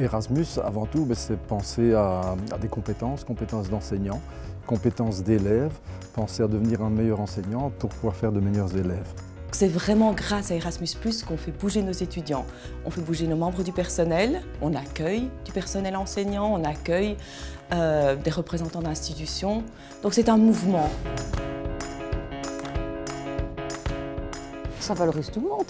Erasmus, avant tout, c'est penser à des compétences d'enseignants, compétences d'élèves, penser à devenir un meilleur enseignant pour pouvoir faire de meilleurs élèves. C'est vraiment grâce à Erasmus+ qu'on fait bouger nos étudiants. On fait bouger nos membres du personnel, on accueille du personnel enseignant, on accueille des représentants d'institutions. Donc c'est un mouvement. Ça valorise tout le monde,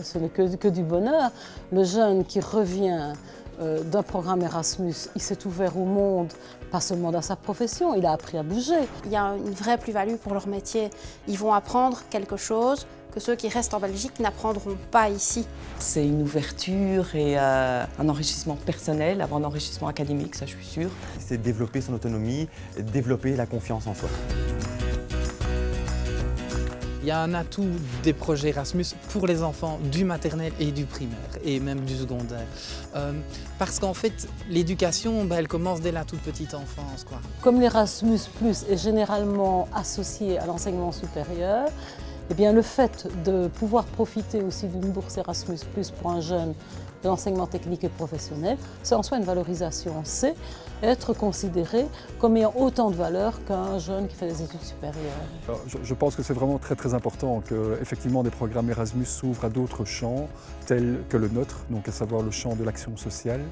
ce n'est que du bonheur. Le jeune qui revient d'un programme Erasmus, il s'est ouvert au monde, pas seulement dans sa profession, il a appris à bouger. Il y a une vraie plus-value pour leur métier. Ils vont apprendre quelque chose que ceux qui restent en Belgique n'apprendront pas ici. C'est une ouverture et un enrichissement personnel avant l'enrichissement académique, ça je suis sûre. C'est développer son autonomie, développer la confiance en soi. Il y a un atout des projets Erasmus pour les enfants du maternel et du primaire et même du secondaire. Parce qu'en fait, l'éducation, elle commence dès la toute petite enfance, quoi. Comme l'Erasmus+ est généralement associé à l'enseignement supérieur, eh bien, le fait de pouvoir profiter aussi d'une bourse Erasmus+ pour un jeune de l'enseignement technique et professionnel, c'est en soi une valorisation. C'est être considéré comme ayant autant de valeur qu'un jeune qui fait des études supérieures. Je pense que c'est vraiment très important que effectivement, des programmes Erasmus s'ouvrent à d'autres champs tels que le nôtre, donc à savoir le champ de l'action sociale,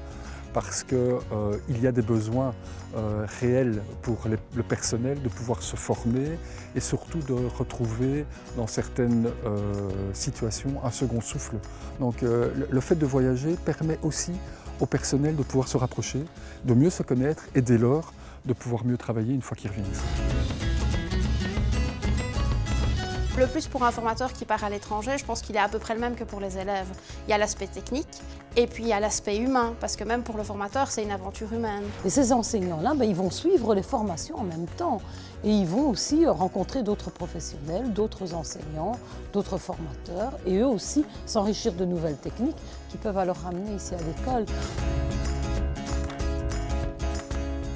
parce qu'il y a des besoins réels pour le personnel de pouvoir se former et surtout de retrouver dans certaines situations un second souffle. Donc le fait de voyager permet aussi au personnel de pouvoir se rapprocher, de mieux se connaître et dès lors de pouvoir mieux travailler une fois qu'ils reviennent ici. Le plus pour un formateur qui part à l'étranger, je pense qu'il est à peu près le même que pour les élèves. Il y a l'aspect technique et puis il y a l'aspect humain, parce que même pour le formateur, c'est une aventure humaine. Et ces enseignants-là, ils vont suivre les formations en même temps. Et ils vont aussi rencontrer d'autres professionnels, d'autres enseignants, d'autres formateurs, et eux aussi s'enrichir de nouvelles techniques qui peuvent alors ramener ici à l'école.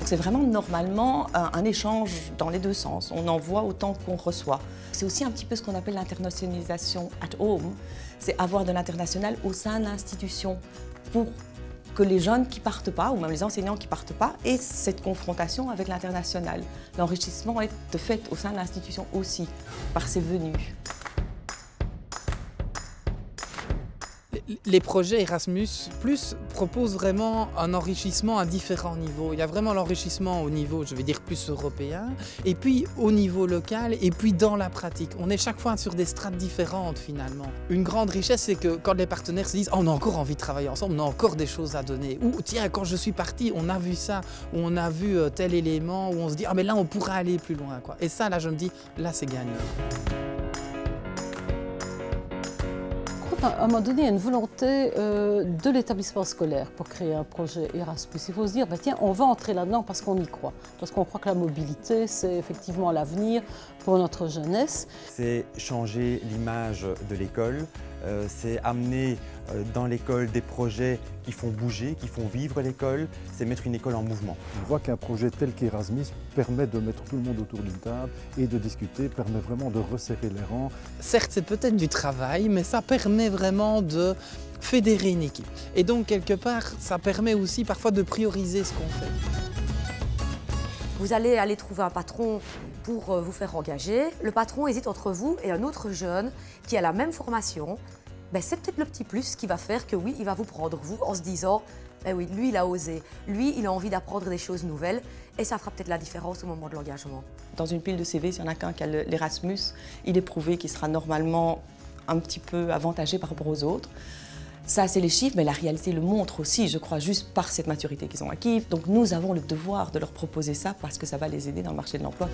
C'est vraiment normalement un échange dans les deux sens. On envoie autant qu'on reçoit. C'est aussi un petit peu ce qu'on appelle l'internationalisation at home. C'est avoir de l'international au sein de l'institution pour que les jeunes qui partent pas, ou même les enseignants qui partent pas, aient cette confrontation avec l'international. L'enrichissement est de fait au sein de l'institution aussi, par ses venues. Les projets Erasmus+ proposent vraiment un enrichissement à différents niveaux. Il y a vraiment l'enrichissement au niveau, je vais dire, plus européen, et puis au niveau local, et puis dans la pratique. On est chaque fois sur des strates différentes finalement. Une grande richesse, c'est que quand les partenaires se disent « on a encore envie de travailler ensemble, on a encore des choses à donner » ou « tiens, quand je suis parti, on a vu ça » ou « on a vu tel élément » où on se dit « ah mais là, on pourra aller plus loin ». Et ça, là, je me dis « là, c'est gagnant ». À un moment donné, il y a une volonté de l'établissement scolaire pour créer un projet Erasmus. Il faut se dire, tiens, on va entrer là-dedans parce qu'on y croit. Parce qu'on croit que la mobilité, c'est effectivement l'avenir pour notre jeunesse. C'est changer l'image de l'école, c'est amener dans l'école des projets qui font bouger, qui font vivre l'école, c'est mettre une école en mouvement. On voit qu'un projet tel qu'Erasmus permet de mettre tout le monde autour d'une table et de discuter, permet vraiment de resserrer les rangs. Certes, c'est peut-être du travail, mais ça permet vraiment de fédérer une équipe. Et donc, quelque part, ça permet aussi parfois de prioriser ce qu'on fait. Vous allez aller trouver un patron pour vous faire engager. Le patron hésite entre vous et un autre jeune qui a la même formation. C'est peut-être le petit plus qui va faire que oui, il va vous prendre vous en se disant oui, lui il a osé, lui il a envie d'apprendre des choses nouvelles et ça fera peut-être la différence au moment de l'engagement. Dans une pile de CV, s'il y en a qu'un qui a l'Erasmus, il est prouvé qu'il sera normalement un petit peu avantagé par rapport aux autres. Ça, c'est les chiffres, mais la réalité le montre aussi, je crois, juste par cette maturité qu'ils ont acquise. Donc nous avons le devoir de leur proposer ça parce que ça va les aider dans le marché de l'emploi.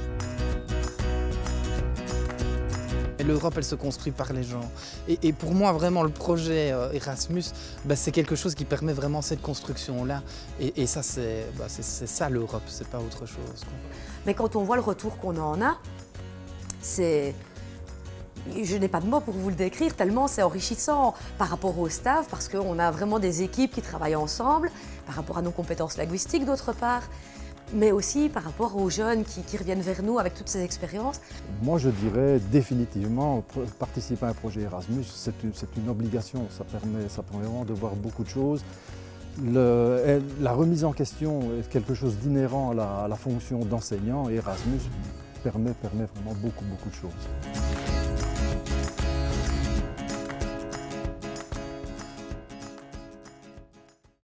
L'Europe, elle se construit par les gens. Et pour moi, vraiment, le projet Erasmus, c'est quelque chose qui permet vraiment cette construction-là. Et ça, c'est ça l'Europe, c'est pas autre chose, quoi. Mais quand on voit le retour qu'on en a, c'est... Je n'ai pas de mots pour vous le décrire, tellement c'est enrichissant par rapport au staff, parce qu'on a vraiment des équipes qui travaillent ensemble, par rapport à nos compétences linguistiques d'autre part, mais aussi par rapport aux jeunes qui reviennent vers nous avec toutes ces expériences. Moi, je dirais définitivement, participer à un projet Erasmus, c'est une obligation. Ça permet vraiment de voir beaucoup de choses La remise en question est quelque chose d'inhérent à la fonction d'enseignant et Erasmus permet vraiment beaucoup de choses.